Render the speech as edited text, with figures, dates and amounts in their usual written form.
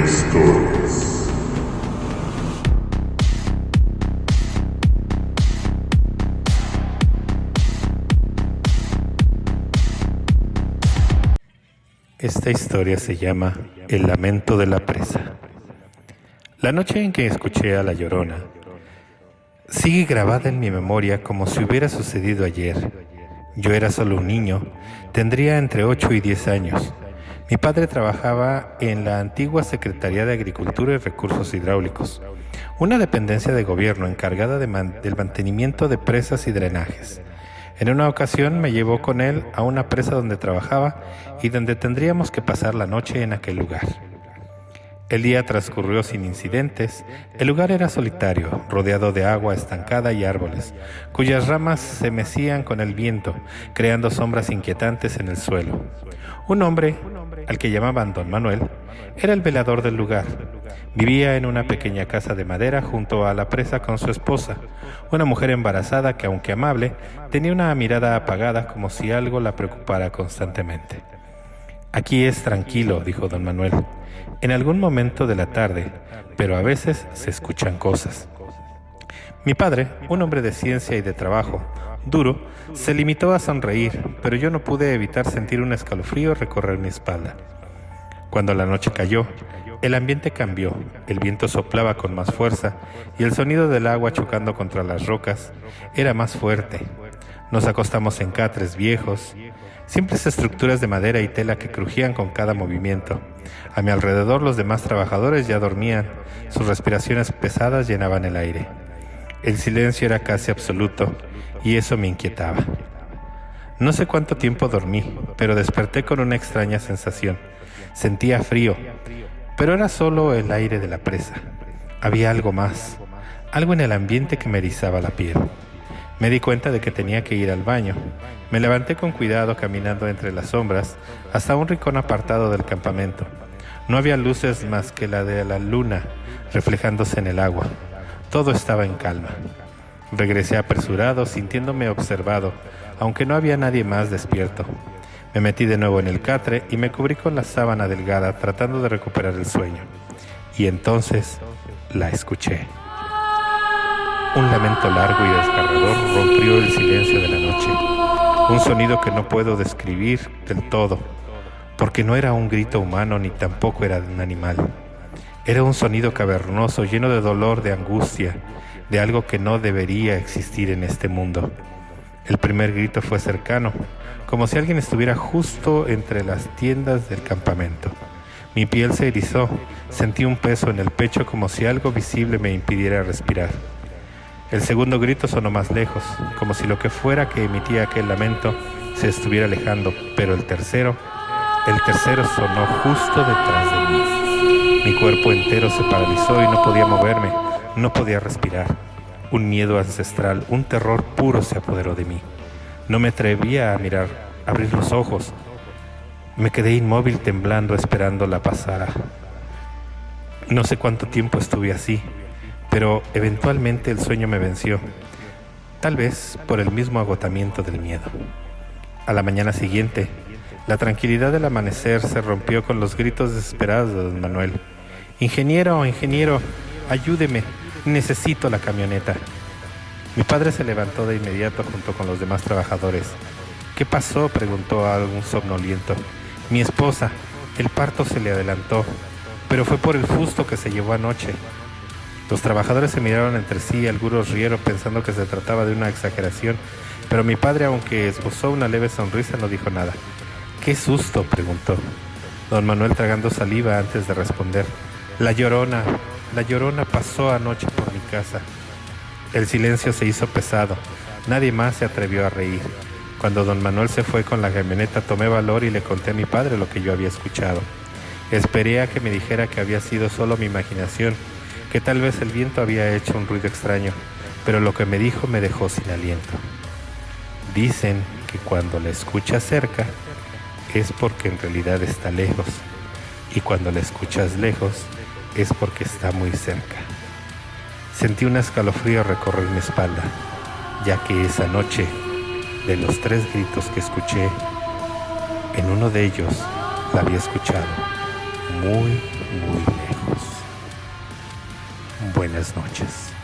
Historias. Esta historia se llama El lamento de la presa. La noche en que escuché a La Llorona sigue grabada en mi memoria como si hubiera sucedido ayer. Yo era solo un niño, tendría entre 8 y 10 años. Mi padre trabajaba en la antigua Secretaría de Agricultura y Recursos Hidráulicos, una dependencia de gobierno encargada del mantenimiento de presas y drenajes. En una ocasión me llevó con él a una presa donde trabajaba y donde tendríamos que pasar la noche en aquel lugar. El día transcurrió sin incidentes. El lugar era solitario, rodeado de agua estancada y árboles, cuyas ramas se mecían con el viento, creando sombras inquietantes en el suelo. Un hombre, al que llamaban Don Manuel, era el velador del lugar. Vivía en una pequeña casa de madera junto a la presa con su esposa, una mujer embarazada que, aunque amable, tenía una mirada apagada como si algo la preocupara constantemente. «Aquí es tranquilo», dijo Don Manuel, «en algún momento de la tarde, pero a veces se escuchan cosas». Mi padre, un hombre de ciencia y de trabajo duro, se limitó a sonreír, pero yo no pude evitar sentir un escalofrío recorrer mi espalda. Cuando la noche cayó, el ambiente cambió, el viento soplaba con más fuerza y el sonido del agua chocando contra las rocas era más fuerte. Nos acostamos en catres viejos, simples estructuras de madera y tela que crujían con cada movimiento. A mi alrededor los demás trabajadores ya dormían, sus respiraciones pesadas llenaban el aire. El silencio era casi absoluto y eso me inquietaba. No sé cuánto tiempo dormí, pero desperté con una extraña sensación. Sentía frío, pero era solo el aire de la presa. Había algo más, algo en el ambiente que me erizaba la piel. Me di cuenta de que tenía que ir al baño. Me levanté con cuidado caminando entre las sombras hasta un rincón apartado del campamento. No había luces más que la de la luna reflejándose en el agua. Todo estaba en calma. Regresé apresurado, sintiéndome observado, aunque no había nadie más despierto. Me metí de nuevo en el catre y me cubrí con la sábana delgada tratando de recuperar el sueño. Y entonces la escuché. Un lamento largo y desgarrador rompió el silencio de la noche. Un sonido que no puedo describir del todo, porque no era un grito humano ni tampoco era de un animal. Era un sonido cavernoso, lleno de dolor, de angustia, de algo que no debería existir en este mundo. El primer grito fue cercano, como si alguien estuviera justo entre las tiendas del campamento. Mi piel se erizó, sentí un peso en el pecho como si algo visible me impidiera respirar. El segundo grito sonó más lejos, como si lo que fuera que emitía aquel lamento se estuviera alejando, pero el tercero sonó justo detrás de mí. Mi cuerpo entero se paralizó y no podía moverme, no podía respirar. Un miedo ancestral, un terror puro se apoderó de mí. No me atrevía a mirar, abrir los ojos. Me quedé inmóvil temblando esperando la pasara. No sé cuánto tiempo estuve así, pero eventualmente el sueño me venció, tal vez por el mismo agotamiento del miedo. A la mañana siguiente, la tranquilidad del amanecer se rompió con los gritos desesperados de Don Manuel. «Ingeniero, ingeniero, ayúdeme, necesito la camioneta». Mi padre se levantó de inmediato junto con los demás trabajadores. «¿Qué pasó?», preguntó a algún somnoliento. «Mi esposa, el parto se le adelantó, pero fue por el fusto que se llevó anoche». Los trabajadores se miraron entre sí y algunos rieron pensando que se trataba de una exageración, pero mi padre, aunque esbozó una leve sonrisa, no dijo nada. «¿Qué susto?», preguntó. Don Manuel tragando saliva antes de responder. La llorona pasó anoche por mi casa». El silencio se hizo pesado. Nadie más se atrevió a reír. Cuando Don Manuel se fue con la camioneta, tomé valor y le conté a mi padre lo que yo había escuchado. Esperé a que me dijera que había sido solo mi imaginación, que tal vez el viento había hecho un ruido extraño, pero lo que me dijo me dejó sin aliento. «Dicen que cuando la escuchas cerca es porque en realidad está lejos, y cuando la escuchas lejos es porque está muy cerca». Sentí un escalofrío recorrer mi espalda, ya que esa noche, de los 3 gritos que escuché, en uno de ellos la había escuchado muy, muy lejos. buenas noches.